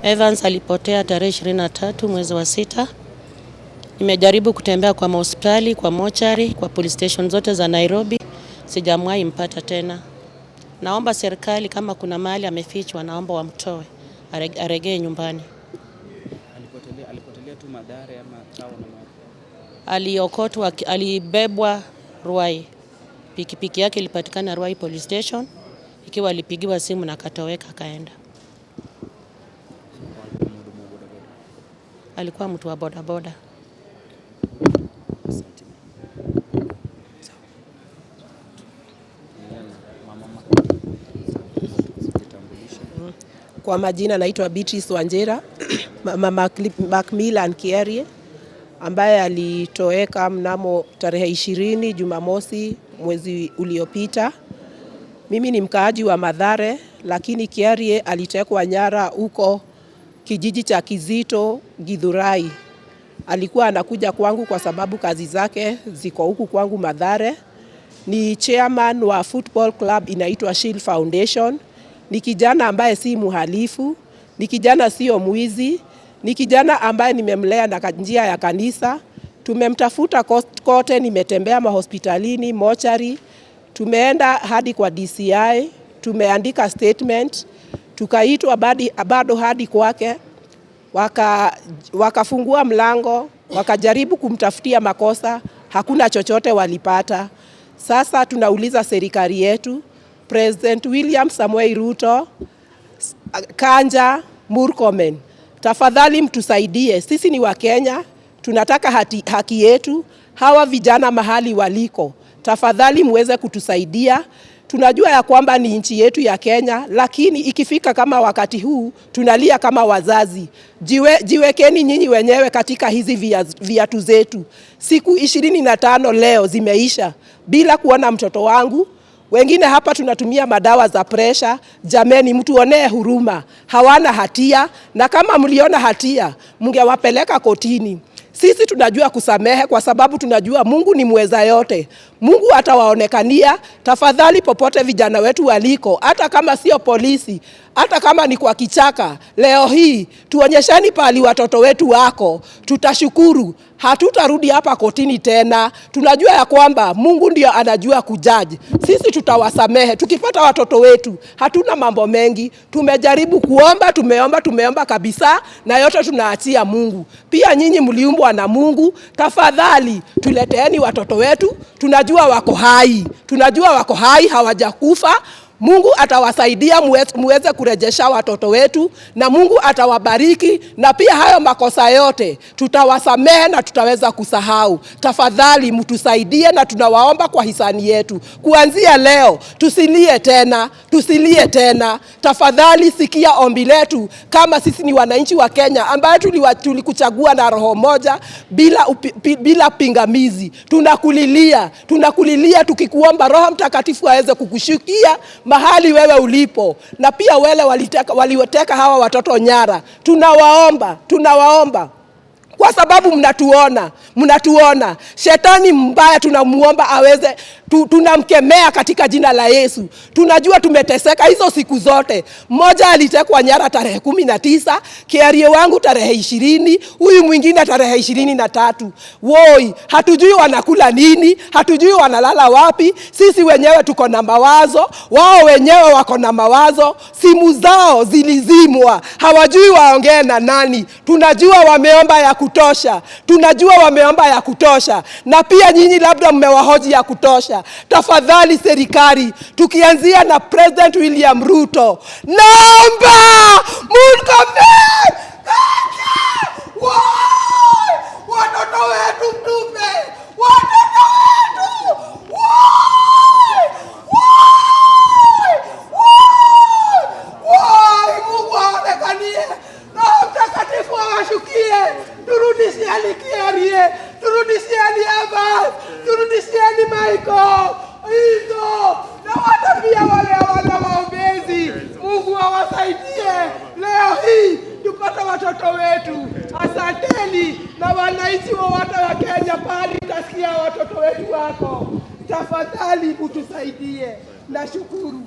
Evans alipotea tarehe 23 mwezi wa 6. Nimejaribu kutembea kwa hospitali, kwa mochari, kwa police station zote za Nairobi, sijamwahi mpata tena. Naomba serikali kama kuna mahali amefichwa, naomba wamtoe, aregee nyumbani. Alipotelea tu Mathare ama town ama? Aliokotwa, alibebwa Ruai. Pikipiki yake ilipatikana Ruai police station, ikiwa alipigiwa simu na katoweka kaenda. Alikuwa mtu wa bodaboda. Kwa majina naitwa Beatrice Wanjera, Mama Macmillan Kiarie, ambaye alitoweka mnamo tarehe 20 Jumamosi mwezi uliopita. Mimi ni mkaaji wa Mathare, lakini Kiarie alitekwa nyara huko kijiji cha Kizito, Githurai. Alikuwa anakuja kwangu kwa sababu kazi zake ziko huku kwangu Mathare. Ni chairman wa football club inaitwa Shield Foundation. Ni kijana ambaye si muhalifu, ni kijana sio mwizi, ni kijana ambaye nimemlea na njia ya kanisa. Tumemtafuta kote, nimetembea mahospitalini, mochari, tumeenda hadi kwa DCI, tumeandika statement, tukaitwa bado hadi kwake, wakafungua mlango, wakajaribu kumtafutia makosa, hakuna chochote walipata. Sasa tunauliza serikali yetu, President William Samoei Ruto, Kanja, Murkomen, tafadhali mtusaidie. Sisi ni Wakenya, tunataka haki yetu. Hawa vijana mahali waliko, tafadhali muweze kutusaidia. Tunajua ya kwamba ni nchi yetu ya Kenya, lakini ikifika kama wakati huu tunalia kama wazazi. Jiwekeni nyinyi wenyewe katika hizi viatu zetu. Siku 25 leo zimeisha bila kuona mtoto wangu. Wengine hapa tunatumia madawa za pressure. Jameni, mtuonee huruma, hawana hatia, na kama mliona hatia mngewapeleka kotini. Sisi tunajua kusamehe kwa sababu tunajua Mungu ni mweza yote. Mungu atawaonekania. Tafadhali popote vijana wetu waliko, hata kama sio polisi, hata kama ni kwa kichaka, leo hii tuonyeshani pali watoto wetu wako, tutashukuru. Hatutarudi hapa kotini tena. Tunajua ya kwamba Mungu ndio anajua kujaji. Sisi tutawasamehe. Tukipata watoto wetu, hatuna mambo mengi. Tumejaribu kuomba, tumeomba kabisa, na yote tunaachia Mungu. Pia nyinyi mliumbwa na Mungu, tafadhali tuleteeni watoto wetu. Tunajua wako hai, hawajakufa. Mungu atawasaidia muweze kurejesha watoto wetu, na Mungu atawabariki, na pia hayo makosa yote tutawasamehe na tutaweza kusahau. Tafadhali mtusaidie, na tunawaomba kwa hisani yetu, kuanzia leo tusilie tena. Tafadhali sikia ombi letu, kama sisi ni wananchi wa Kenya ambaye tulikuchagua na roho moja bila pingamizi. Tunakulilia tukikuomba Roho Mtakatifu aweze kukushukia mahali wewe ulipo, na pia wale walioteka hawa watoto nyara. Tunawaomba kwa sababu mnatuona. Shetani mbaya tunamuomba aweze, tunamkemea katika jina la Yesu. Tunajua tumeteseka hizo siku zote. Mmoja alitekwa nyara tarehe 19, Kiarie wangu tarehe 20, huyu mwingine tarehe 23. Woi, hatujui wanakula nini, hatujui wanalala wapi. Sisi wenyewe tuko na mawazo, wao wenyewe wako na mawazo. Simu zao zilizimwa, hawajui waongee na nani. Tunajua wameomba ya kutosha, na pia nyinyi labda mmewahoji ya kutosha. Tafadhali serikali, tukianzia na President William Ruto, naomba Murkomen, watoto wetu mtume, watoto wetu, Mungu aonekanie, Roho Mtakatifu awashukie. Turudishieni Kiarie, turudishieni Evans, turudishieni Michael, hizo na hata pia wale hawana maombezi. Mungu awasaidie. Leo hii tupate watoto wetu. Asanteni, na wananchi wote wa Kenya, pali utasikia watoto wetu wako, tafadhali utusaidie. Nashukuru.